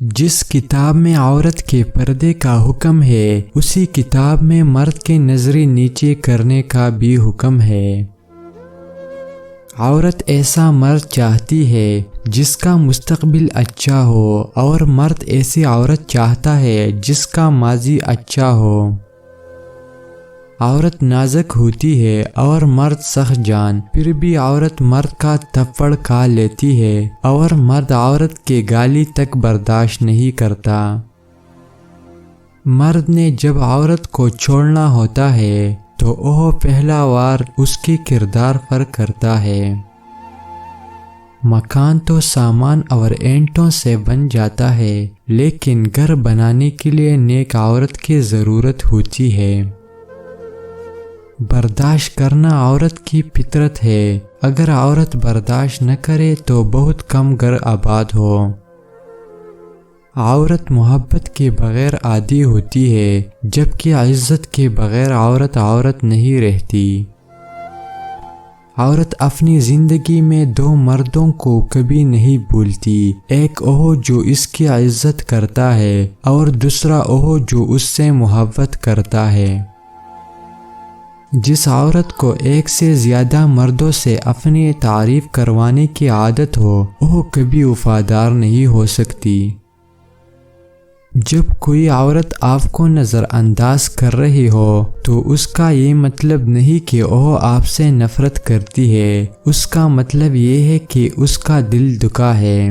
جس کتاب میں عورت کے پردے کا حکم ہے اسی کتاب میں مرد کے نظریں نیچے کرنے کا بھی حکم ہے۔ عورت ایسا مرد چاہتی ہے جس کا مستقبل اچھا ہو اور مرد ایسی عورت چاہتا ہے جس کا ماضی اچھا ہو۔ عورت نازک ہوتی ہے اور مرد سخت جان، پھر بھی عورت مرد کا تھپڑ کھا لیتی ہے اور مرد عورت کے گالی تک برداشت نہیں کرتا۔ مرد نے جب عورت کو چھوڑنا ہوتا ہے تو وہ پہلا وار اس کے کردار پر کرتا ہے۔ مکان تو سامان اور اینٹوں سے بن جاتا ہے، لیکن گھر بنانے کے لیے نیک عورت کی ضرورت ہوتی ہے۔ برداشت کرنا عورت کی فطرت ہے، اگر عورت برداشت نہ کرے تو بہت کم گھر آباد ہو۔ عورت محبت کے بغیر عادی ہوتی ہے، جبکہ عزت کے بغیر عورت نہیں رہتی۔ عورت اپنی زندگی میں دو مردوں کو کبھی نہیں بھولتی، ایک وہ جو اس کی عزت کرتا ہے اور دوسرا وہ جو اس سے محبت کرتا ہے۔ جس عورت کو ایک سے زیادہ مردوں سے اپنی تعریف کروانے کی عادت ہو وہ کبھی وفادار نہیں ہو سکتی۔ جب کوئی عورت آپ کو نظر انداز کر رہی ہو تو اس کا یہ مطلب نہیں کہ وہ آپ سے نفرت کرتی ہے، اس کا مطلب یہ ہے کہ اس کا دل دکھا ہے۔